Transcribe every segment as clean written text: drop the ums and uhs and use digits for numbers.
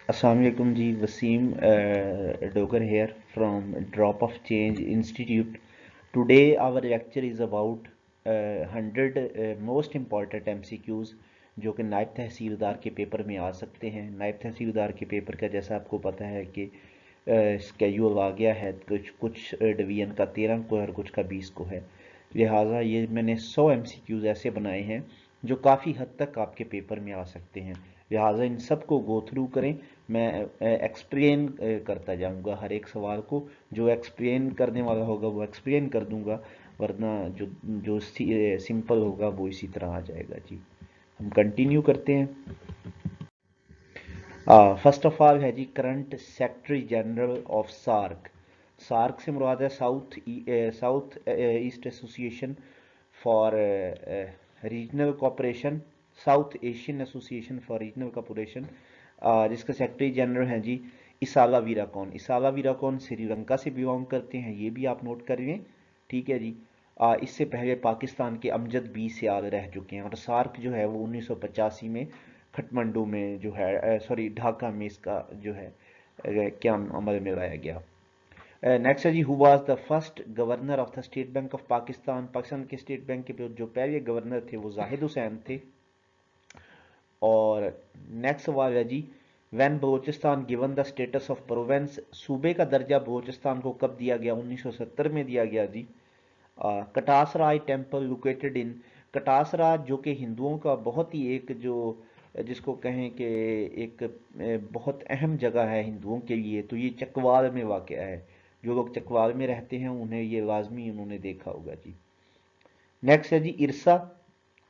Assalamu alaikum ji, Wasim Dogar here from Drop of Change Institute. Today our lecture is about 100 most important MCQs जो कि नायब तहसीलदार के paper में आ सकते हैं। नायब तहसीलदार के पेपर का जैसा आपको पता है कि स्केड्यूल आ गया है, कुछ कुछ डिवीजन का 13 को है और कुछ का 20 को है। लिहाजा ये मैंने 100 MCQs ऐसे बनाए हैं जो काफ़ी हद तक आपके पेपर में आ सकते हैं। लिहाजा इन सब को गो थ्रू करें। मैं एक्सप्लेन करता जाऊंगा हर एक सवाल को। जो एक्सप्लेन करने वाला होगा वो एक्सप्लेन कर दूंगा, वरना जो जो सिंपल होगा वो इसी तरह आ जाएगा जी। हम कंटिन्यू करते हैं। फर्स्ट ऑफ ऑल है जी current secretary general of SAARC. SAARC से मुराद है South East Association for Regional Cooperation, South Asian Association for Regional Cooperation, जिसके सेक्रेटरी जनरल हैं जी इसाला वीराकॉन। इसाला वीराकॉन श्रीलंका से बिलोंग करते हैं, ये भी आप नोट कर लें, ठीक है जी। इससे पहले पाकिस्तान के अमजद बी सियाल रह चुके हैं और सार्क जो है वो 1985 में खटमंडू में जो है सॉरी ढाका में इसका जो है क्या अमल में लाया गया। नेक्स्ट है जी, who was the first governor of the State Bank of Pakistan. Pakistan के स्टेट बैंक के जो पहले गवर्नर थे वो जाहिद हुसैन थे। और नेक्स्ट सवाल है जी, when Balochistan given the status of province. सूबे का दर्जा बलोचिस्तान को कब दिया गया? 1970 में दिया गया जी। कटासराय टेम्पल लोकेटेड इन। कटासराय जो कि हिंदुओं का बहुत ही एक जो जिसको कहें कि एक बहुत अहम जगह है हिंदुओं के लिए, तो ये चकवाल में वाक़ है। जो लोग चकवाल में रहते हैं उन्हें ये लाजमी उन्होंने देखा होगा जी। नेक्स्ट है जी इरसा,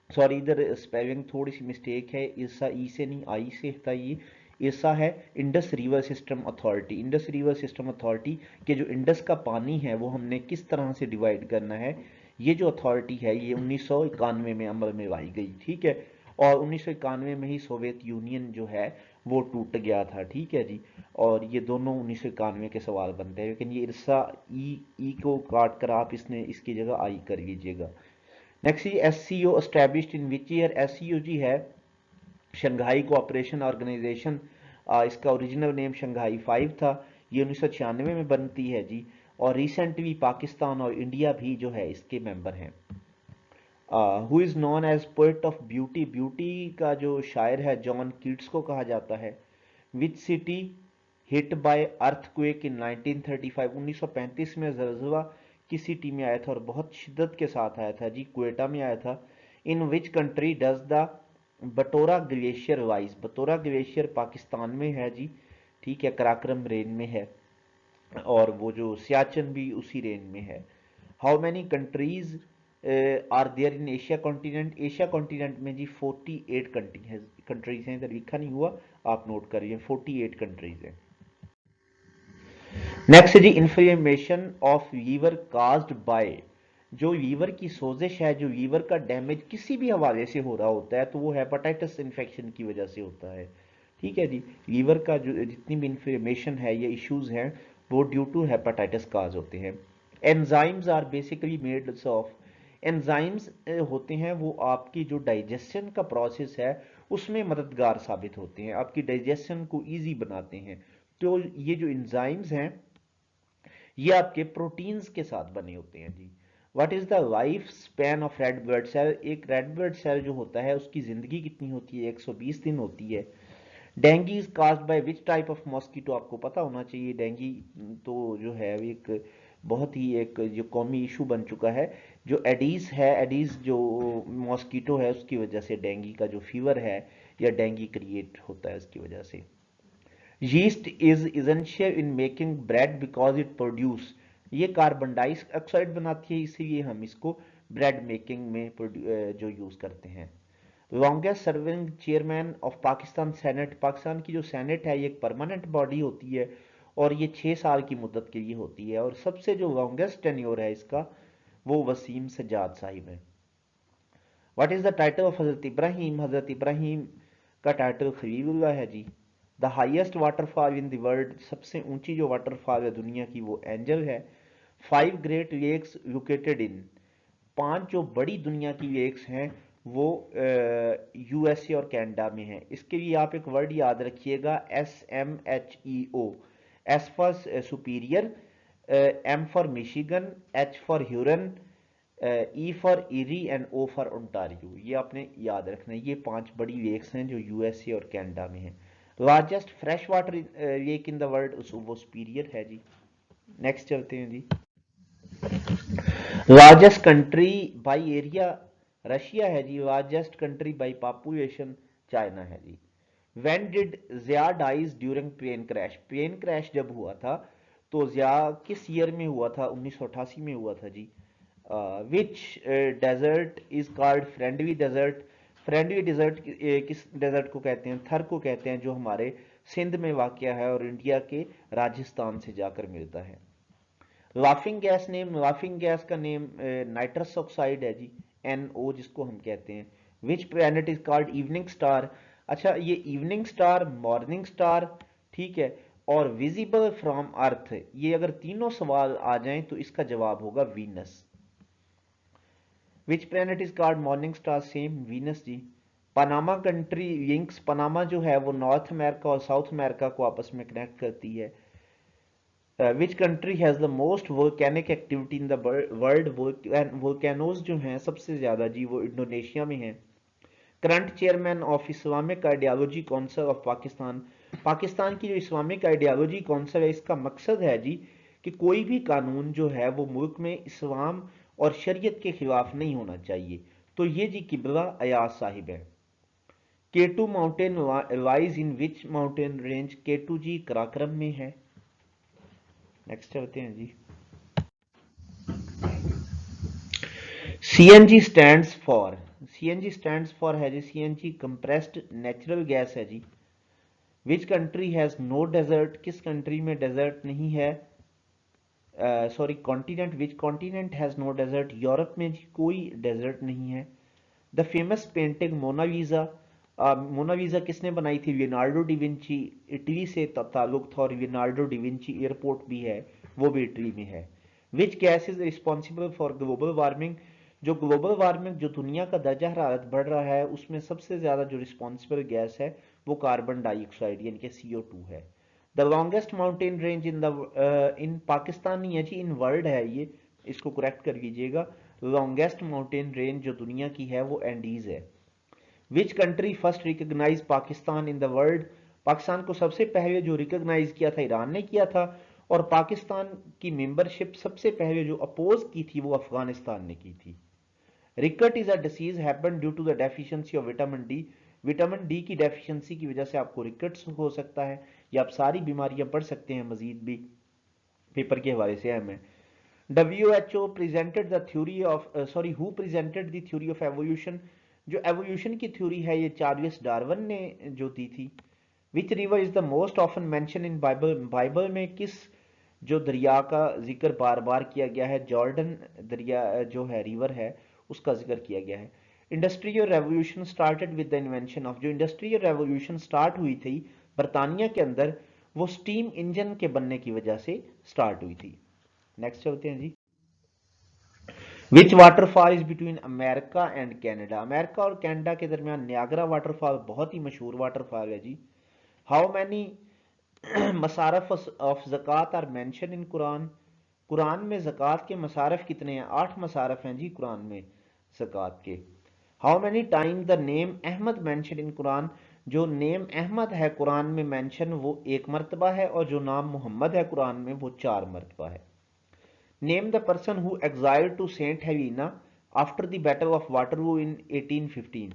सॉरी इधर स्पेलिंग थोड़ी सी मिस्टेक है, इरसा ई से नहीं आई से था ये। इरसा है Indus river system authority. Indus river system authority के जो इंडस का पानी है वो हमने किस तरह से डिवाइड करना है, ये जो अथॉरिटी है ये 1991 में अमल में लाई गई, ठीक है। और 1991 में ही सोवियत यूनियन जो है वो टूट गया था, ठीक है जी। और ये दोनों 1991 के सवाल बनते हैं, लेकिन ये इरसा ई को काट कर आप इसने इसकी जगह आई कर लीजिएगा। नेक्स्ट जी S C O established in which year. S C O जी है शंघाई कोऑपरेशन ऑर्गेनाइजेशन। इसका ओरिजिनल नेम शंघाई 5 था। ये 1996 में बनती है जी। और रिसेंटली पाकिस्तान और इंडिया भी जो है इसके मेंबर हैं। Who is known as poet of beauty. Beauty का जो शायर है जॉन कीट्स को कहा जाता है। Which city hit by earthquake इन 1935। 1935 में जलजला किस सिटी में आया था और बहुत शिद्दत के साथ आया था जी? क्वेटा में आया था। इन विच कंट्री डज द बटोरा ग्लेशियर राइज। बटोरा ग्लेशियर पाकिस्तान में है जी, ठीक है, कराक्रम रेंज में है। और वो जो सियाचिन भी उसी रेंज में है। How many countries are there in Asia continent. Asia continent में जी 48 कंट्रीज हैं, इधर लिखा नहीं हुआ, आप नोट करिए 48 कंट्रीज हैं। नेक्स्ट जी inflammation of liver caused by. जो लीवर की सोजिश है, जो लीवर का डैमेज किसी भी हवाले से हो रहा होता है तो वो हेपाटाइटिस इन्फेक्शन की वजह से होता है, ठीक है जी। लीवर का जो जितनी भी इंफ्लेमेशन है, ये इश्यूज हैं, वो ड्यू टू हेपाटाइटिस काज होते हैं। Enzymes are basically made of. Enzymes होते हैं वो आपकी जो डाइजेशन का प्रोसेस है उसमें मददगार साबित होते हैं, आपकी डाइजेशन को ईजी बनाते हैं। तो ये जो एंजाइम्स हैं ये आपके प्रोटीन्स के साथ बने होते हैं जी। What is the life span of red blood cell. एक रेड ब्लड सेल जो होता है उसकी जिंदगी कितनी होती है? 120 दिन होती है। Dengue is caused by which type of mosquito. आपको पता होना चाहिए डेंगू तो जो है एक बहुत ही एक जो कौमी इशू बन चुका है। जो एडीज है, एडीज जो मॉस्किटो है उसकी वजह से डेंगू का जो फीवर है या डेंगू क्रिएट होता है उसकी वजह से। Yeast is essential in making bread because it produce. ये कार्बन डाइऑक्साइड बनाती है, इसीलिए हम इसको ब्रेड मेकिंग में जो यूज करते हैं। Longest serving chairman of Pakistan senate. Pakistan की जो सेनेट है ये एक परमानेंट बॉडी होती है और ये 6 साल की मुद्दत के लिए होती है। और सबसे जो लॉन्गेस्ट टेन्योर है इसका वो वसीम सज्जाद साहिब है। What is the title of Hazrat Ibrahim. Hazrat Ibrahim का टाइटल खलीलुल्लाह है जी। The highest waterfall in the world. सबसे ऊंची जो वाटरफॉल है दुनिया की वो एंजल है। 5 ग्रेट लेक्स लोकेटेड इन। 5 जो बड़ी दुनिया की लेक्स हैं वो यूएसए और कनाडा में है। इसके लिए आप एक वर्ड याद रखिएगा, SMHEO। S for Superior, M for Michigan, H for Huron, E for Erie and O for Ontario. ये आपने याद रखना है। ये 5 बड़ी लेक्स हैं जो यूएसए और कनाडा में हैं। Largest fresh water lake in the world वो सुपीरियर है जी। नेक्स्ट चलते हैं जी। Largest country by area Russia है जी। Largest country by population China है जी। When did Zia dies during plane crash? Plane crash जब हुआ था तो ज़िया किस ईयर में हुआ था? 1988 में हुआ था जी। Which desert is called friendly desert? Friendly desert किस डेजर्ट को कहते हैं? थर को कहते हैं, जो हमारे सिंध में वाक़या है और इंडिया के राजस्थान से जाकर मिलता है। Laughing gas name, laughing gas का नेम नाइट्रस ऑक्साइड है जी, NO जिसको हम कहते हैं। विच planet is called evening star? अच्छा, ये इवनिंग स्टार, मॉर्निंग स्टार, ठीक है, और विजिबल फ्रॉम अर्थ, ये अगर तीनों सवाल आ जाएं तो इसका जवाब होगा Venus. Which planet is called morning star? Same, Venus जी। पनामा कंट्री लिंक्स, पनामा जो है वो नॉर्थ अमेरिका और साउथ अमेरिका को आपस में कनेक्ट करती है। Which country has the most volcanic activity in the world? Volcanoes जो हैं सबसे ज़्यादा जी वो इंडोनेशिया में हैं। Current chairman of Islamic ideology council of Pakistan? Pakistan की जो इस्लामिक आइडियालॉजी काउंसिल है, इसका मकसद है जी कि कोई भी कानून जो है वो मुल्क में इस्लाम और शरीयत के खिलाफ नहीं होना चाहिए। तो ये जी किबला अयाज साहिब है। K two mountain lies in which mountain range? K two जी कराक्रम में है। नेक्स्ट चलते हैं जी। CNG stands for, CNG stands for है जी, CNG कंप्रेस्ड नेचुरल गैस है जी। Which country has no desert? किस कंट्री में डेजर्ट नहीं है? Sorry, continent, which continent has no desert? Europe में जी कोई डेजर्ट नहीं है। The famous painting Mona Lisa, Mona Lisa किसने बनाई थी? लियोनार्डो डिविंची, इटली से ताल्लुक था, और लियोनार्डो डिविंची एयरपोर्ट भी है, वो भी इटली में है। Which gas is responsible for global warming? जो ग्लोबल वार्मिंग, जो दुनिया का दर्जा हरारत बढ़ रहा है, उसमें सबसे ज़्यादा जो रिस्पॉन्सिबल गैस है वो कार्बन डाइऑक्साइड यानी कि CO2 है। द लॉन्गेस्ट माउंटेन रेंज इन पाकिस्तान नहीं है जी, इन वर्ल्ड है ये, इसको करेक्ट कर लीजिएगा। लॉन्गेस्ट माउंटेन रेंज जो दुनिया की है वो एंडीज है। Which country first recognize Pakistan in the world? Pakistan को सबसे पहले जो रिकॉग्नाइज किया था ईरान ने किया था, और पाकिस्तान की मेंबरशिप सबसे पहले जो अपोज की थी वो अफगानिस्तान ने की थी। Rickets is a disease happen due to the deficiency of vitamin D? Vitamin D की डेफिशिएंसी की वजह से आपको रिकट्स हो सकता है, या आप सारी बीमारियां पढ़ सकते हैं मजीद भी, पेपर के हवाले से है। WHO presented the theory of, sorry, who presented the theory of evolution? जो एवोल्यूशन की थ्योरी है ये चार्ल्स डार्विन ने जो दी थी। Which river is the most often mention in Bible? Bible में किस जो दरिया का जिक्र बार बार किया गया है? जॉर्डन दरिया जो है, रिवर है, उसका जिक्र किया गया है। Industrial revolution started with the invention of, जो इंडस्ट्रियल रेवोल्यूशन स्टार्ट हुई थी बरतानिया के अंदर, वो स्टीम इंजन के बनने की वजह से स्टार्ट हुई थी। नेक्स्ट चलते हैं जी। Which waterfall is between America and Canada? America और कनाडा के दरमियान नियाग्रा वाटरफॉल बहुत ही मशहूर वाटरफॉल है जी। हाउ मैनी मसारफ ऑफ ज़कात आर मेंशन इन कुरान? कुरान में ज़कात के मसारफ कितने हैं? 8 मसारफ हैं जी कुरान में ज़कात के। How many time the name Ahmad mention in Quran? जो नेम अहमद है कुरान में मेंशन वो 1 मरतबा है, और जो नाम मोहम्मद है कुरान में वो 4 मरतबा है। Name the person who exiled to Saint Helena after the battle of Waterloo in 1815?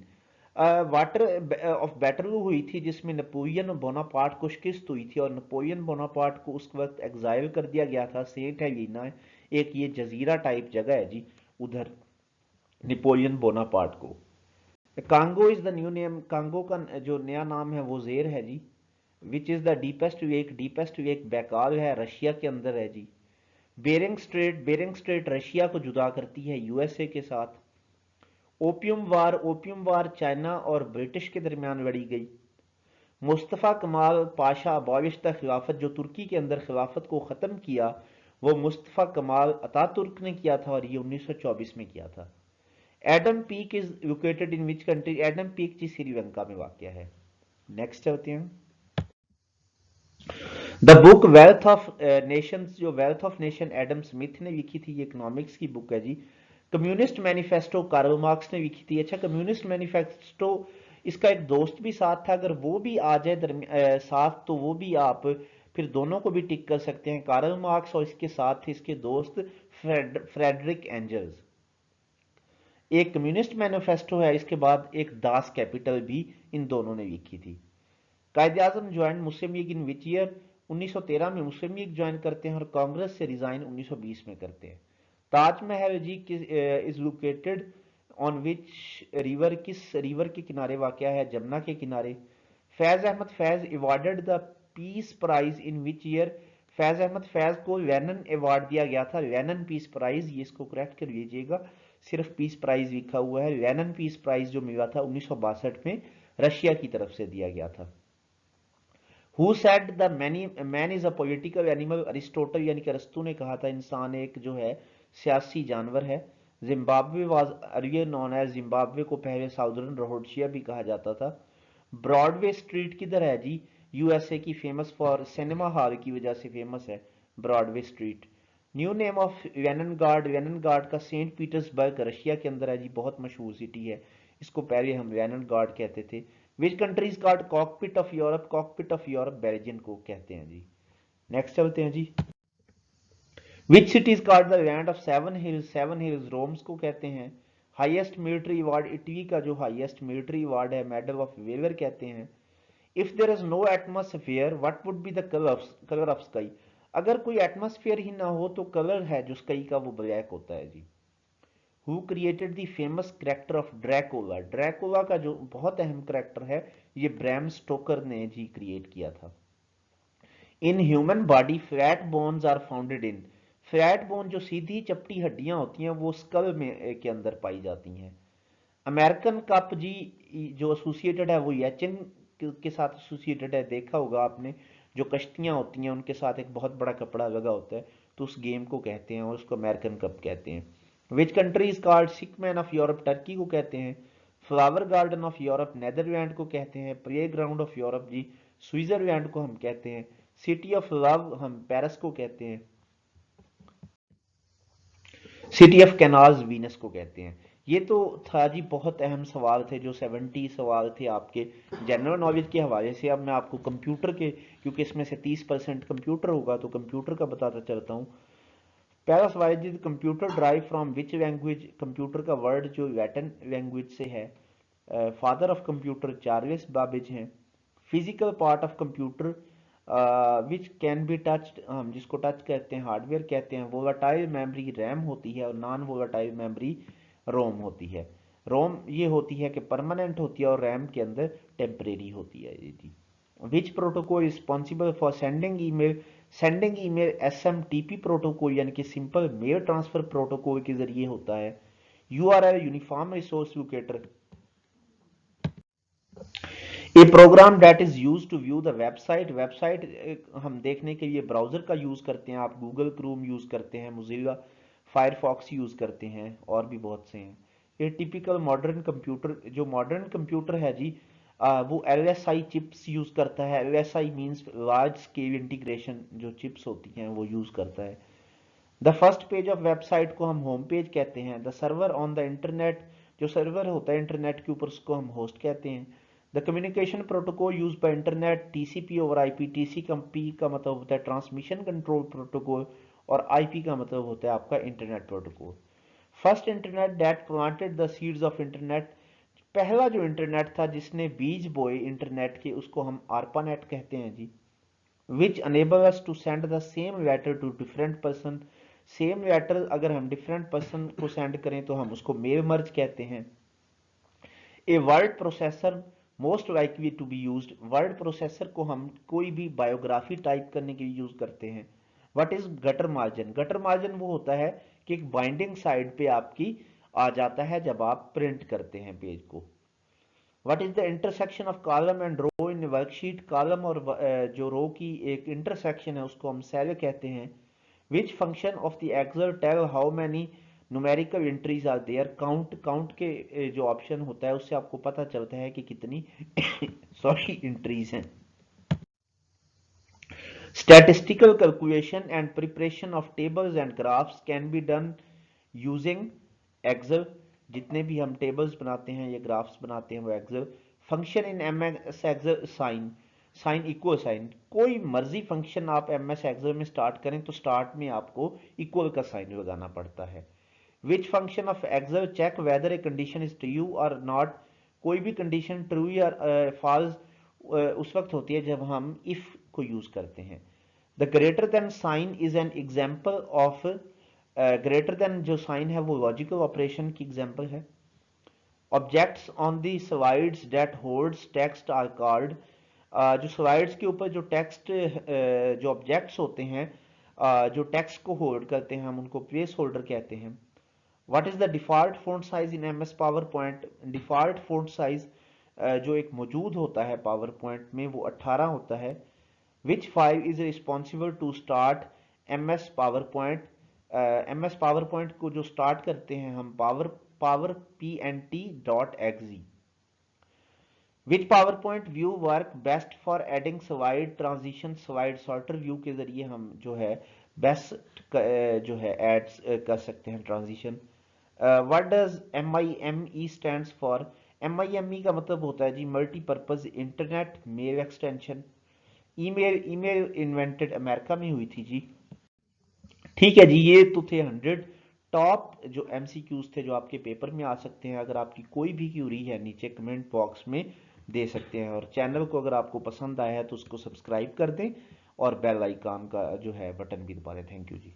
Water of बैटरलू हुई थी जिसमें नेपोलियन बोनापार्ट को शिकस्त हुई थी, और नेपोलियन बोनापार्ट को उस वक्त एग्जाइल कर दिया गया था सेंट हेलिना, एक ये जजीरा टाइप जगह है जी, उधर नेपोलियन बोनापार्ट को। Congo is the new name, Congo का जो नया नाम है वो जेर है जी। Which is the deepest lake? Deepest lake Baikal है, रशिया के अंदर है जी। Bering Strait, Bering Strait Russia को जुदा करती है यूएसए के साथ। Opium war, opium war China और ब्रिटिश के दरमियान लड़ी गई। मुस्तफ़ा कमाल पाशा अबॉलिश द खिलाफत, जो तुर्की के अंदर खिलाफत को ख़त्म किया वो मुस्तफ़ा कमाल अतातुर्क ने किया था, और ये 1924 में किया था। Adam Peak is located in which country? Adam Peak जी श्रीलंका में वाक़ है। नेक्स्ट चलते हैं। The book Wealth of Nations, जो Wealth of Nation Adam Smith ने लिखी थी, ये इकोनॉमिक्स की बुक है जी। कम्युनिस्ट मैनिफेस्टो कार्ल मार्क्स ने लिखी थी। अच्छा, कम्युनिस्ट मैनिफेस्टो इसका एक दोस्त भी साथ था, अगर वो भी आ जाए साथ तो वो भी आप फिर दोनों को भी टिक कर सकते हैं, कार्ल मार्क्स और इसके साथ थे इसके दोस्त फ्रेडरिक एंजल्स। एक कम्युनिस्ट मैनिफेस्टो है, इसके बाद एक दास कैपिटल भी इन दोनों ने लिखी थी। Quaid-e Azam join Muslim League in which year? 1913 में मुस्लिम लीग ज्वाइन करते हैं और कांग्रेस से रिजाइन 1920 में करते हैं। ताजमहल जी is located on which river? किस रिवर के किनारे वाक़या है? जमुना के किनारे। Faiz Ahmad Faiz awarded the peace prize in which year? Faiz Ahmad Faiz को लेनन अवार्ड दिया गया था, लेनन पीस प्राइज, ये इसको करेक्ट कर लीजिएगा, सिर्फ पीस प्राइज लिखा हुआ है। लेनन पीस प्राइज जो मिला था 1962 में रशिया की तरफ से दिया गया था। Who said the man is a political animal? Aristotle यानी कि अरस्तु ने कहा था इंसान एक जो है सियासी जानवर है। Zimbabwe was earlier known as Zimbabwe को पहले साउदर्न रोहोडेशिया भी कहा जाता था। ब्रॉडवे स्ट्रीट किधर है जी? यूएसए की, फेमस फॉर सिनेमा हॉल की वजह से फेमस है Broadway street. New name of Leningrad? Leningrad का सेंट पीटर्सबर्ग रशिया के अंदर है जी, बहुत मशहूर सिटी है, इसको पहले हम लेनिनग्राड कहते थे। Which countries called cockpit of Europe? Cockpit of Europe Belgium को कहते हैं जी। नेक्स्ट चलते हैं जी। Which cities called the land of seven hills? Seven hills Rome's को कहते हैं। Highest military award? इटली का जो हाईएस्ट मिलिट्री अवार्ड है मेडल ऑफ वेलर कहते हैं। If there is no atmosphere what would be the colour of sky? अगर कोई एटमॉस्फेयर ही ना हो तो कलर है जो स्काई का वो ब्लैक होता है जी। Who created the famous character of Dracula? Dracula का जो बहुत अहम करेक्टर है ये ब्रैम स्टोकर ने जी क्रिएट किया था। In human body flat bones are founded in? Flat bone जो सीधी चपटी हड्डियां होती हैं वो स्कल में के अंदर पाई जाती हैं। अमेरिकन कप जी जो एसोसिएटेड है वो एचएन के साथ एसोसिएटेड है, देखा होगा आपने, जो कश्तियां होती हैं उनके साथ एक बहुत बड़ा कपड़ा लगा होता है, तो उस गेम को कहते हैं और उसको अमेरिकन कप कहते हैं। Which country is called sick man of Europe? Turkey को कहते हैं। Flower garden of Europe Netherland को कहते हैं। प्ले ग्राउंड ऑफ यूरोप जी स्विट्जरलैंड को हम कहते हैं। सिटी ऑफ लव हम पेरिस को कहते हैं। सिटी ऑफ कैनाल्स वीनस को कहते हैं। ये तो था जी, बहुत अहम सवाल थे, जो 70 सवाल थे आपके जनरल नॉलेज के हवाले से। अब मैं आपको कंप्यूटर के, क्योंकि इसमें से 30% कंप्यूटर होगा, तो कंप्यूटर का बताता चलता हूँ। पहला सवाल जी, computer drive from which language? Computer का वर्ड जो लैटिन लैंग्वेज से है। Father of computer Charles Babbage हैं। Physical part of computer which can be touched, हम जिसको टच करते हैं हार्डवेयर कहते हैं। वोलाटाइल मेमोरी रैम होती है और नॉन वोलाटाइल मेमोरी रोम होती है। रोम ये होती है कि परमानेंट होती है और रैम के अंदर टेम्परेरी होती है ये जी। Which protocol responsible for sending email? Sending email SMTP protocol यानी कि सिंपल मेल ट्रांसफर प्रोटोकॉल के जरिए होता है। URL uniform resource locator? A program that is use to view the website? Website हम देखने के लिए ब्राउजर का यूज करते हैं, आप गूगल क्रोम यूज करते हैं, मोजिला फायरफॉक्स यूज करते हैं और भी बहुत से हैं। ए टिपिकल मॉडर्न कंप्यूटर? जो मॉडर्न कंप्यूटर है जी वो एलएसआई चिप्स यूज करता है। LSI means large scale integration, जो चिप्स होती हैं वो यूज करता है। The first page of website को हम होम पेज कहते हैं। The server on the internet? जो सर्वर होता है इंटरनेट के ऊपर उसको हम होस्ट कहते हैं। The communication protocol use by internet? TCP over IP. TCP का मतलब होता है ट्रांसमिशन कंट्रोल प्रोटोकॉल और आईपी का मतलब होता है आपका internet protocol. First internet that planted the seeds of internet? पहला जो इंटरनेट था जिसने बीज बोए इंटरनेट के, उसको हम आर्पानेट कहते हैं जी। Which enable us to send the same letter to different person? Same letter अगर हम डिफरेंट पर्सन को सेंड करें तो हम उसको मेल मर्ज कहते हैं। A word processor most likely to be used? Word processor को हम कोई भी बायोग्राफी टाइप करने के लिए यूज करते हैं। What is gutter margin? Gutter margin वो होता है कि एक बाइंडिंग साइड पे आपकी आ जाता है जब आप प्रिंट करते हैं पेज को। What is the intersection of column and row in worksheet? Column और जो रो की एक इंटरसेक्शन है उसको हम सेल कहते हैं। Which function of the Excel tell how many numerical entries are there, count के जो ऑप्शन होता है उससे आपको पता चलता है कि कितनी सॉरी एंट्रीज हैं। Statistical calculation and preparation of tables and graphs can be done using Excel। जितने भी हम टेबल्स बनाते हैं या ग्राफ्स बनाते हैं वो Excel. Function in M S Excel sign equal sign, कोई मर्जी फंक्शन आप एम एस एक्सेल में स्टार्ट करें तो स्टार्ट में आपको इक्वल का साइन लगाना पड़ता है। Which function of Excel check whether a condition is true और नॉट, कोई भी कंडीशन ट्रू या फॉल्स उस वक्त होती है जब हम इफ को यूज करते हैं। The greater than sign is an example of, greater than जो साइन है वो लॉजिकल ऑपरेशन की एग्जाम्पल है। Objects on the slides that holds text are called, जो स्लाइड्स के ऊपर जो टेक्स्ट जो ऑब्जेक्ट्स होते हैं जो टेक्स्ट को होल्ड करते हैं हम उनको प्लेस होल्डर कहते हैं। What is the default font size in M S PowerPoint, default font size जो एक मौजूद होता है पावर पॉइंट में वो 18 होता है। Which file is responsible to start M S PowerPoint, M S PowerPoint को जो स्टार्ट करते हैं हम power pnt.exe। Which PowerPoint view work best for adding slide transition, slide sorter view के जरिए हम जो है बेस्ट जो है एड कर सकते हैं transition. What does MIME stands for, MIME का मतलब होता है जी multipurpose internet mail extension. Email invented America में हुई थी जी। ठीक है जी, ये तो थे 100 टॉप जो MCQs थे जो आपके पेपर में आ सकते हैं। अगर आपकी कोई भी क्यूरी है नीचे कमेंट बॉक्स में दे सकते हैं, और चैनल को अगर आपको पसंद आया है तो उसको सब्सक्राइब कर दें और बेल आइकन का जो है बटन भी दबा दें। Thank you ji.